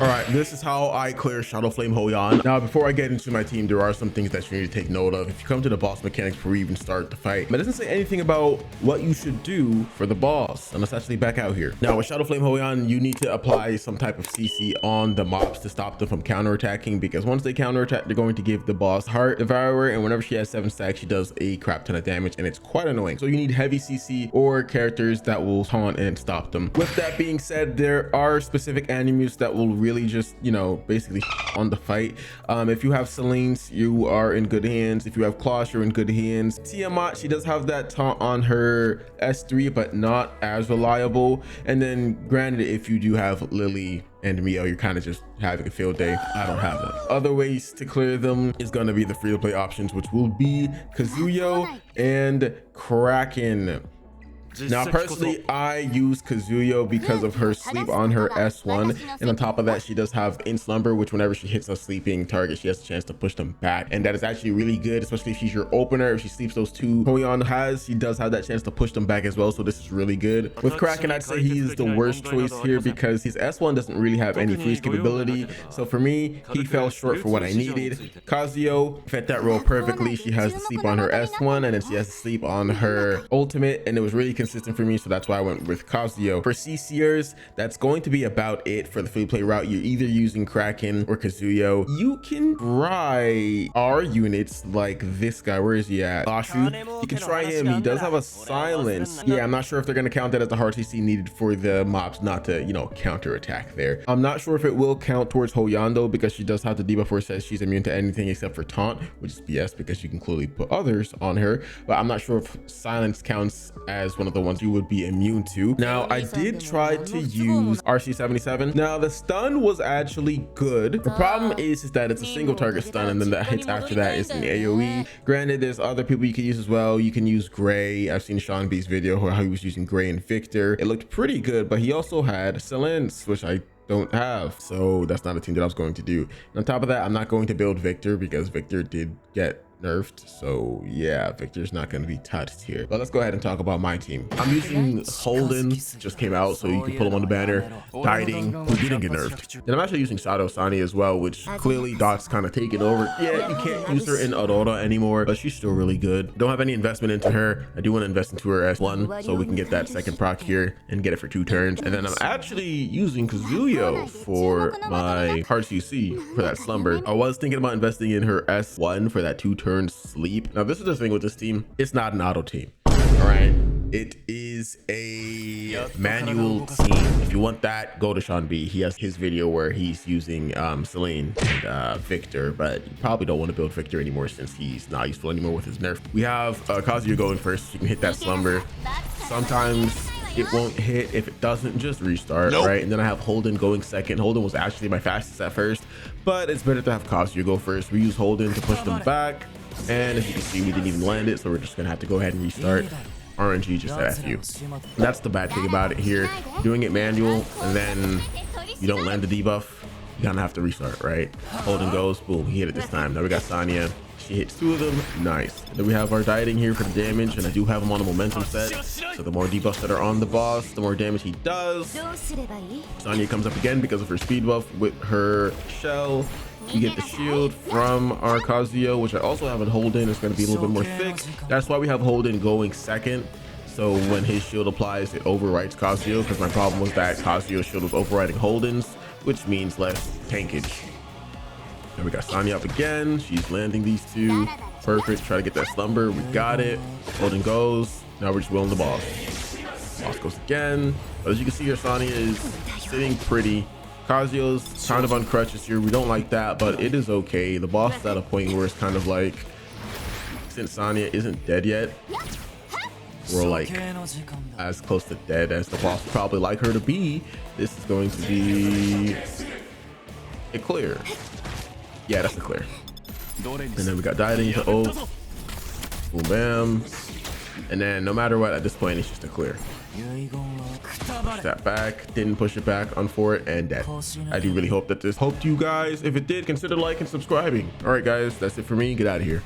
All right, this is how I clear Shadowflame Hoyan. Now, before I get into my team, there are some things that you need to take note of if you come to the boss mechanics before you even start the fight. But it doesn't say anything about what you should do for the boss. And let's actually back out here. Now, with Shadowflame Hoyan, you need to apply some type of CC on the mobs to stop them from counterattacking, because once they counterattack, they're going to give the boss Heart Devourer, and whenever she has 7 stacks, she does a crap ton of damage, and it's quite annoying. So you need heavy CC or characters that will taunt and stop them. With that being said, there are specific enemies that will really just, you know, basically on the fight. If you have Celine's, you are in good hands. If you have Clash, you're in good hands. Tiamat, she does have that taunt on her S3, but not as reliable. And then granted, if you do have Lily and Mio, you're kind of just having a field day. I don't have that. Other ways to clear them is going to be the free-to-play options, which will be Kazuyo and Kraken. Now, personally, I use Kazuyo because of her sleep on her S1, and on top of that, she does have in slumber, which whenever she hits a sleeping target, she has a chance to push them back, and that is actually really good, especially if she's your opener. If she sleeps those 2 Hoyan has, she does have that chance to push them back as well, so this is really good. With Kraken, I'd say he is the worst choice here because his S1 doesn't really have any freeze capability, so for me, he fell short for what I needed. Kazuyo fit that role perfectly. She has to sleep on her S1, and then she has to sleep on her ultimate, and it was really consistent for me, so that's why I went with Kazuyo. For CCers, that's going to be about it for the free play route. You're either using Kraken or Kazuyo. You can try our units like this guy. Where is he at? Lashu. You can try him. He does have a silence. Yeah, I'm not sure if they're going to count that as the hard CC needed for the mobs not to, you know, counter attack there. I'm not sure if it will count towards Hoyan though, because she does have the debuff where it says she's immune to anything except for taunt, which is BS because you can clearly put others on her. But I'm not sure if silence counts as one of the ones you would be immune to. Now, I did try to use RC77. Now, the stun was actually good. The problem is that it's a single target stun, and then that hits after that is an AoE. Granted, there's other people you can use as well. You can use Gray. I've seen Sean B's video how he was using Gray and Victor. It looked pretty good, but he also had Silence, which I don't have, so that's not a team that I was going to do. And on top of that, I'm not going to build Victor because Victor did get nerfed, so yeah, Victor's not going to be touched here. But let's go ahead and talk about my team. I'm using Holden, just came out, so you can pull him on the banner. Dieting, who didn't get nerfed. And I'm actually using Shadow Sania as well, which clearly Dot's kind of taken over. Yeah, you can't use her in Aurora anymore, but she's still really good. Don't have any investment into her. I do want to invest into her S1 so we can get that second proc here and get it for 2 turns. And then I'm actually using Kazuyo for my hard CC for that slumber. I was thinking about investing in her S1 for that 2 turn sleep. Now, this is the thing with this team. It's not an auto team. All right. It is a manual team. If you want that, go to Sean B. He has his video where he's using Celine and Victor, but you probably don't want to build Victor anymore since he's not useful anymore with his nerf. We have Kazuyo going first. You can hit that slumber. Sometimes it won't hit. If it doesn't, just restart. Right? And then I have Holden going second. Holden was actually my fastest at first, but it's better to have Kazuyo go first. We use Holden to push them back, and as you can see, we didn't even land it, so we're just gonna have to go ahead and restart. RNG just said F you. That's the bad thing about it here. Doing it manual and then you don't land the debuff, you kind of have to restart, right? Holden goes, boom, he hit it this time. Now we got Sania. She hits 2 of them. Nice. Then we have our dieting here for the damage, and I do have him on a momentum set, so the more debuffs that are on the boss, the more damage he does. Sania comes up again because of her speed buff with her shell. We get the shield from our Kazuyo, which I also have in Holden. It's going to be a little bit more thick. That's why we have Holden going second. So when his shield applies, it overwrites Kazuyo, because my problem was that Kazuyo's shield was overwriting Holden's, which means less tankage. Then we got Sania up again. She's landing these 2. Perfect. Try to get that slumber. We got it. Holden goes. Now we're just willing the boss. Boss goes again. But as you can see here, Sania is sitting pretty. Kazuyo's kind of on crutches here. We don't like that, but it is okay. The boss is at a point where it's kind of like, since Sania isn't dead yet, we're like as close to dead as the boss would probably like her to be. This is going to be a clear. Yeah, that's a clear. And then we got dieting to ult. Boom, bam. And then no matter what, at this point, it's just a clear. Push that back, didn't push it back on for it, and dead. I do really hope that this helped you guys. If it did, consider liking and subscribing. All right, guys, that's it for me. Get out of here.